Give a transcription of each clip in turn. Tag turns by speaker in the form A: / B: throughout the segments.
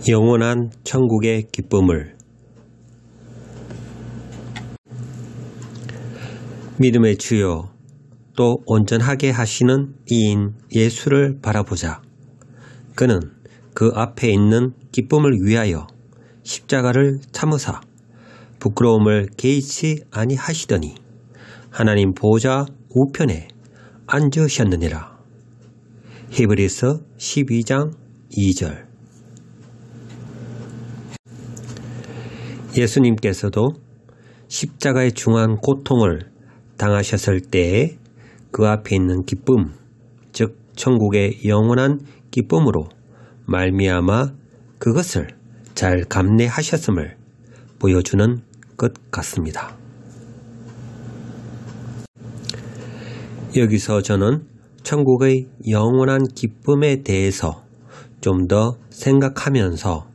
A: 영원한 천국의 기쁨을. 믿음의 주여, 또 온전하게 하시는 이인 예수를 바라보자. 그는 그 앞에 있는 기쁨을 위하여 십자가를 참으사 부끄러움을 개의치 아니하시더니 하나님 보좌 우편에 앉으셨느니라. 히브리서 12장 2절. 예수님께서도 십자가의 중한 고통을 당하셨을 때에 그 앞에 있는 기쁨, 즉 천국의 영원한 기쁨으로 말미암아 그것을 잘 감내하셨음을 보여주는 것 같습니다. 여기서 저는 천국의 영원한 기쁨에 대해서 좀 더 생각하면서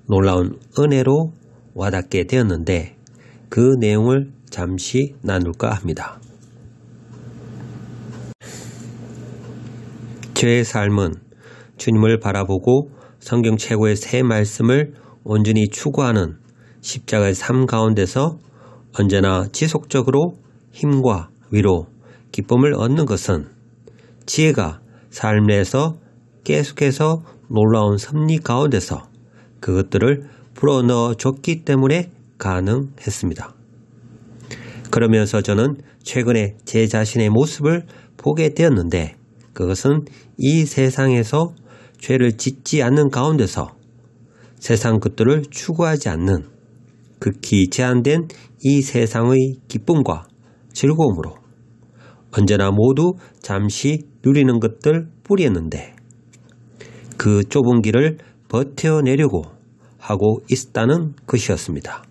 A: 놀라운 은혜로 와닿게 되었는데, 그 내용을 잠시 나눌까 합니다. 제 삶은 주님을 바라보고 성경 최고의 새 말씀을 온전히 추구하는 십자가의 삶 가운데서 언제나 지속적으로 힘과 위로, 기쁨을 얻는 것은 지혜가 삶에서 계속해서 놀라운 섭리 가운데서 그것들을 불어넣어 줬기 때문에 가능했습니다. 그러면서 저는 최근에 제 자신의 모습을 보게 되었는데, 그것은 이 세상에서 죄를 짓지 않는 가운데서 세상 것들을 추구하지 않는 극히 제한된 이 세상의 기쁨과 즐거움으로 언제나 모두 잠시 누리는 것들 뿐이었는데, 그 좁은 길을 버텨내려고 하고 있다는 것이었습니다.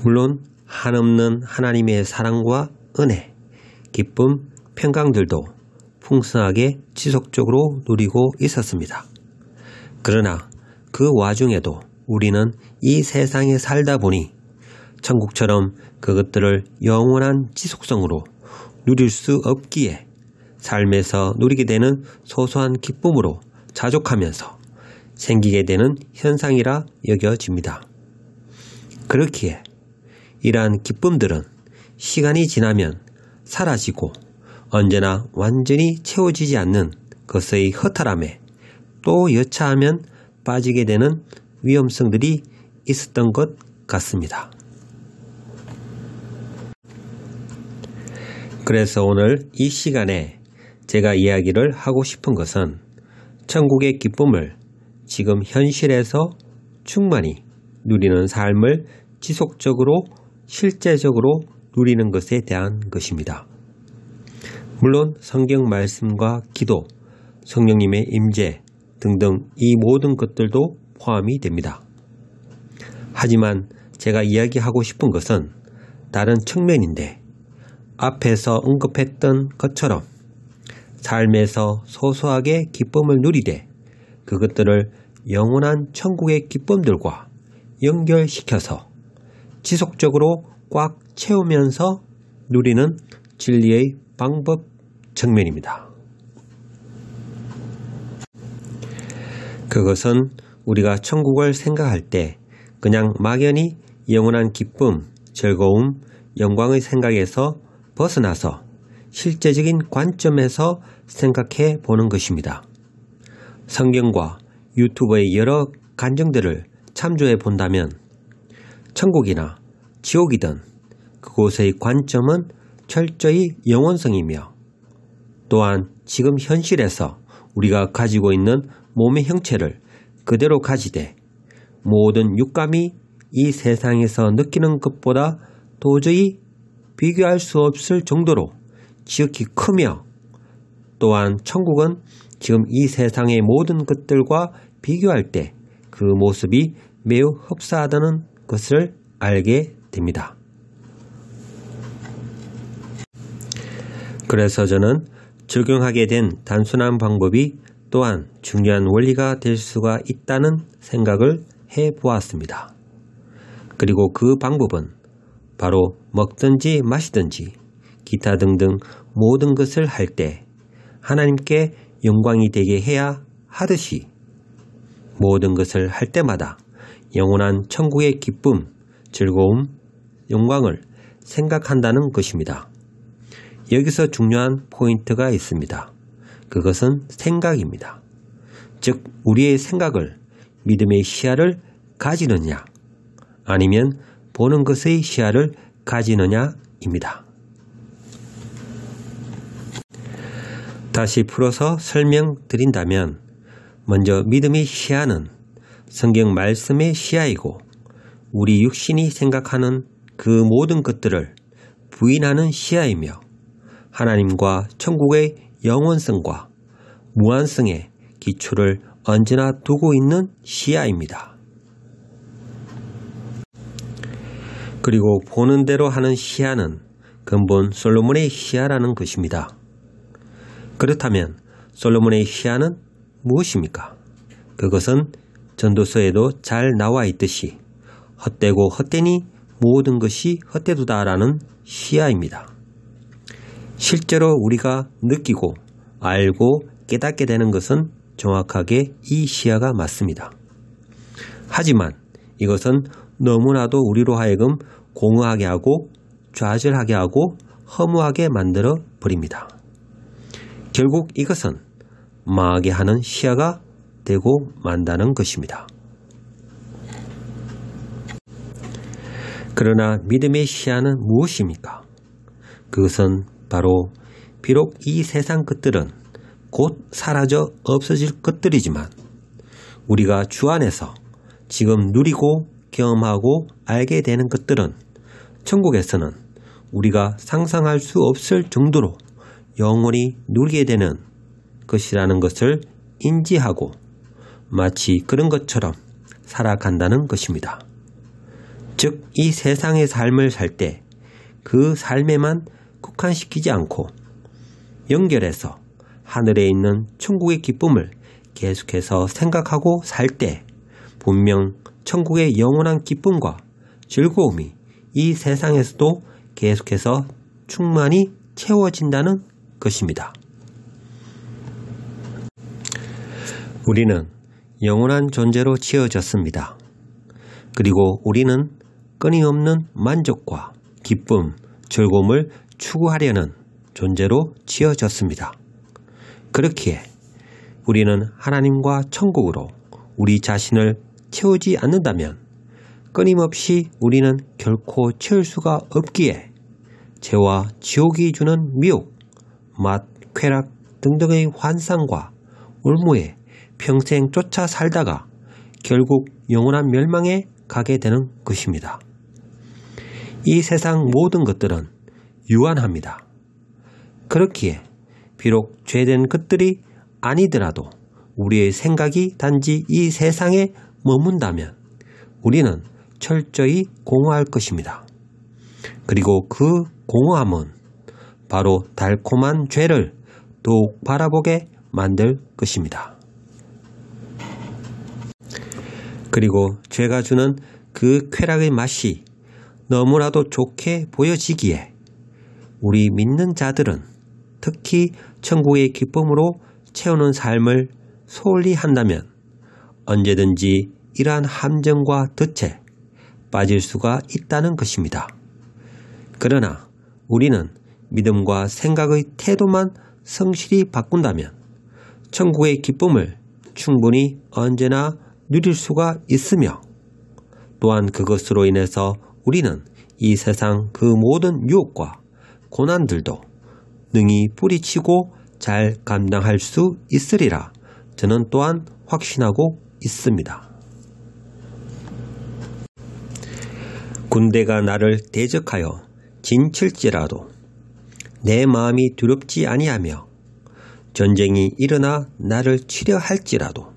A: 물론 한없는 하나님의 사랑과 은혜, 기쁨, 평강들도 풍성하게 지속적으로 누리고 있었습니다. 그러나 그 와중에도 우리는 이 세상에 살다 보니 천국처럼 그것들을 영원한 지속성으로 누릴 수 없기에 삶에서 누리게 되는 소소한 기쁨으로 자족하면서 생기게 되는 현상이라 여겨집니다. 그렇기에 이러한 기쁨들은 시간이 지나면 사라지고 언제나 완전히 채워지지 않는 것의 허탈함에 또 여차하면 빠지게 되는 위험성들이 있었던 것 같습니다. 그래서 오늘 이 시간에 제가 이야기를 하고 싶은 것은 천국의 기쁨을 지금 현실에서 충만히 누리는 삶을 지속적으로 실제적으로 누리는 것에 대한 것입니다. 물론 성경 말씀과 기도, 성령님의 임재 등등 이 모든 것들도 포함이 됩니다. 하지만 제가 이야기하고 싶은 것은 다른 측면인데, 앞에서 언급했던 것처럼 삶에서 소소하게 기쁨을 누리되 그것들을 영원한 천국의 기쁨들과 연결시켜서 지속적으로 꽉 채우면서 누리는 진리의 방법 측면입니다. 그것은 우리가 천국을 생각할 때 그냥 막연히 영원한 기쁨, 즐거움, 영광의 생각에서 벗어나서 실제적인 관점에서 생각해 보는 것입니다. 성경과 유튜브의 여러 간증들을 참조해 본다면 천국이나 지옥이든 그곳의 관점은 철저히 영원성이며, 또한 지금 현실에서 우리가 가지고 있는 몸의 형체를 그대로 가지되 모든 육감이 이 세상에서 느끼는 것보다 도저히 비교할 수 없을 정도로 지극히 크며, 또한 천국은 지금 이 세상의 모든 것들과 비교할 때 그 모습이 매우 흡사하다는 것을 알게 됩니다. 그래서 저는 적용하게 된 단순한 방법이 또한 중요한 원리가 될 수가 있다는 생각을 해보았습니다. 그리고 그 방법은 바로 먹든지 마시든지 기타 등등 모든 것을 할 때 하나님께 영광이 되게 해야 하듯이 모든 것을 할 때마다 영원한 천국의 기쁨, 즐거움, 영광을 생각한다는 것입니다. 여기서 중요한 포인트가 있습니다. 그것은 생각입니다. 즉 우리의 생각을 믿음의 시야를 가지느냐 아니면 보는 것의 시야를 가지느냐입니다. 다시 풀어서 설명드린다면 먼저 믿음의 시야는 성경 말씀의 시야이고 우리 육신이 생각하는 그 모든 것들을 부인하는 시야이며 하나님과 천국의 영원성과 무한성의 기초를 언제나 두고 있는 시야입니다. 그리고 보는 대로 하는 시야는 근본 솔로몬의 시야라는 것입니다. 그렇다면 솔로몬의 시야는 무엇입니까? 그것은 전도서에도 잘 나와 있듯이 헛되고 헛되니 모든 것이 헛되도다라는 시야입니다. 실제로 우리가 느끼고 알고 깨닫게 되는 것은 정확하게 이 시야가 맞습니다. 하지만 이것은 너무나도 우리로 하여금 공허하게 하고 좌절하게 하고 허무하게 만들어 버립니다. 결국 이것은 망하게 하는 시야가 되고 만다는 것입니다. 그러나 믿음의 시야는 무엇입니까? 그것은 바로 비록 이 세상 것들은 곧 사라져 없어질 것들이지만 우리가 주 안에서 지금 누리고 경험하고 알게 되는 것들은 천국에서는 우리가 상상할 수 없을 정도로 영원히 누리게 되는 것이라는 것을 인지하고 마치 그런 것처럼 살아간다는 것입니다. 즉, 이 세상의 삶을 살 때 그 삶에만 국한시키지 않고 연결해서 하늘에 있는 천국의 기쁨을 계속해서 생각하고 살 때 분명 천국의 영원한 기쁨과 즐거움이 이 세상에서도 계속해서 충만히 채워진다는 것입니다. 우리는 영원한 존재로 지어졌습니다. 그리고 우리는 끊임없는 만족과 기쁨, 즐거움을 추구하려는 존재로 지어졌습니다. 그렇기에 우리는 하나님과 천국으로 우리 자신을 채우지 않는다면 끊임없이 우리는 결코 채울 수가 없기에 죄와 지옥이 주는 미혹, 맛, 쾌락 등등의 환상과 올무에 평생 쫓아 살다가 결국 영원한 멸망에 가게 되는 것입니다. 이 세상 모든 것들은 유한합니다. 그렇기에 비록 죄된 것들이 아니더라도 우리의 생각이 단지 이 세상에 머문다면 우리는 철저히 공허할 것입니다. 그리고 그 공허함은 바로 달콤한 죄를 더욱 바라보게 만들 것입니다. 그리고 죄가 주는 그 쾌락의 맛이 너무나도 좋게 보여지기에 우리 믿는 자들은 특히 천국의 기쁨으로 채우는 삶을 소홀히 한다면 언제든지 이러한 함정과 덫에 빠질 수가 있다는 것입니다. 그러나 우리는 믿음과 생각의 태도만 성실히 바꾼다면 천국의 기쁨을 충분히 언제나 누릴 수가 있으며 또한 그것으로 인해서 우리는 이 세상 그 모든 유혹과 고난들도 능히 뿌리치고 잘 감당할 수 있으리라 저는 또한 확신하고 있습니다. 군대가 나를 대적하여 진칠지라도 내 마음이 두렵지 아니하며 전쟁이 일어나 나를 치려 할지라도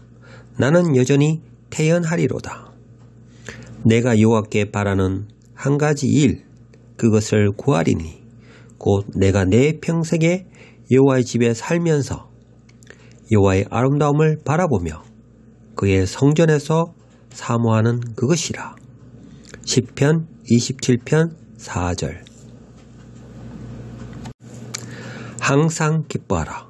A: 나는 여전히 태연하리로다. 내가 여호와께 바라는 한 가지 일 그것을 구하리니 곧 내가 내 평생에 여호와의 집에 살면서 여호와의 아름다움을 바라보며 그의 성전에서 사모하는 그것이라. 시편 27편 4절. 항상 기뻐하라.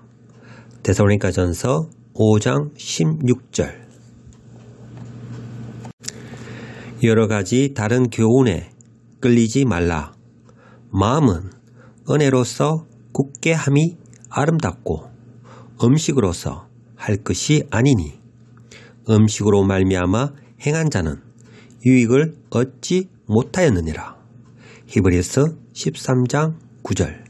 A: 데살로니가전서 5장 16절. 여러가지 다른 교훈에 끌리지 말라. 마음은 은혜로서 굳게 함이 아름답고 음식으로서 할 것이 아니니 음식으로 말미암아 행한 자는 유익을 얻지 못하였느니라. 히브리서 13장 9절.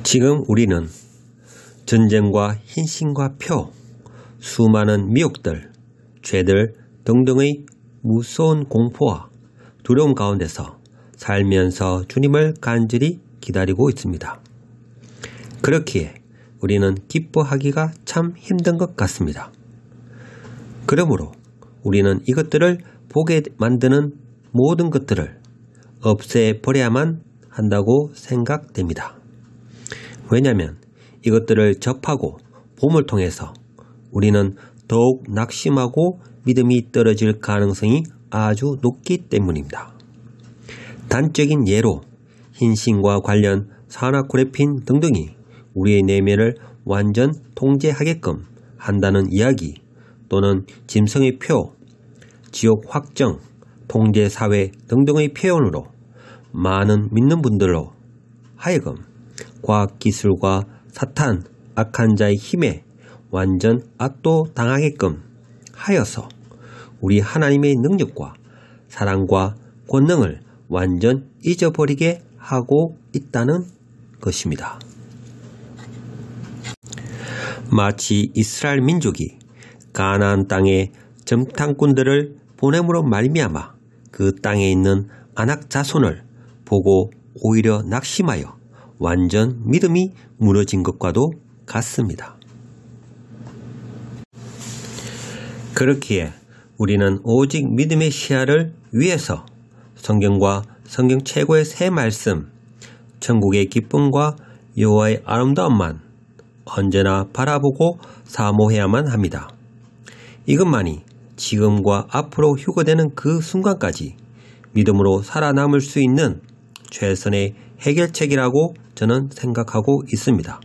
A: 지금 우리는 전쟁과 힘심과 표, 수많은 미혹들, 죄들 등등의 무서운 공포와 두려움 가운데서 살면서 주님을 간절히 기다리고 있습니다. 그렇기에 우리는 기뻐하기가 참 힘든 것 같습니다. 그러므로 우리는 이것들을 보게 만드는 모든 것들을 없애버려야만 한다고 생각됩니다. 왜냐하면 이것들을 접하고 봄을 통해서 우리는 더욱 낙심하고 믿음이 떨어질 가능성이 아주 높기 때문입니다. 단적인 예로 힘심과 관련 산화코레핀 등등이 우리의 내면을 완전 통제하게끔 한다는 이야기, 또는 짐승의 표, 지옥 확정, 통제사회 등등의 표현으로 많은 믿는 분들로 하여금 과학기술과 사탄, 악한 자의 힘에 완전 압도당하게끔 하여서 우리 하나님의 능력과 사랑과 권능을 완전 잊어버리게 하고 있다는 것입니다. 마치 이스라엘 민족이 가나안 땅에 정탐꾼들을 보냄으로 말미암아 그 땅에 있는 아낙 자손을 보고 오히려 낙심하여 완전 믿음이 무너진 것과도 같습니다. 그렇기에 우리는 오직 믿음의 시야를 위해서 성경과 성경 최고의 새 말씀, 천국의 기쁨과 여호와의 아름다움만 언제나 바라보고 사모해야만 합니다. 이것만이 지금과 앞으로 휴거되는 그 순간까지 믿음으로 살아남을 수 있는 최선의 해결책이라고 저는 생각하고 있습니다.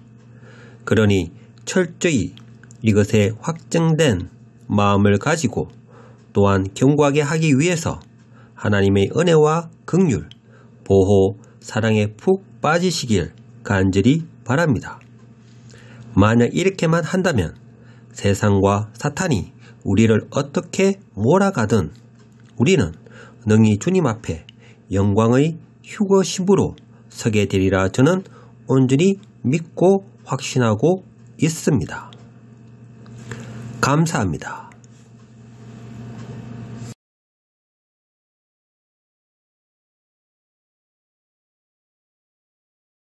A: 그러니 철저히 이것에 확정된 마음을 가지고 또한 견고하게 하기 위해서 하나님의 은혜와 긍휼, 보호, 사랑에 푹 빠지시길 간절히 바랍니다. 만약 이렇게만 한다면 세상과 사탄이 우리를 어떻게 몰아가든 우리는 능히 주님 앞에 영광의 휴거 신부로 서게 되리라 저는 온전히 믿고 확신하고 있습니다. 감사합니다.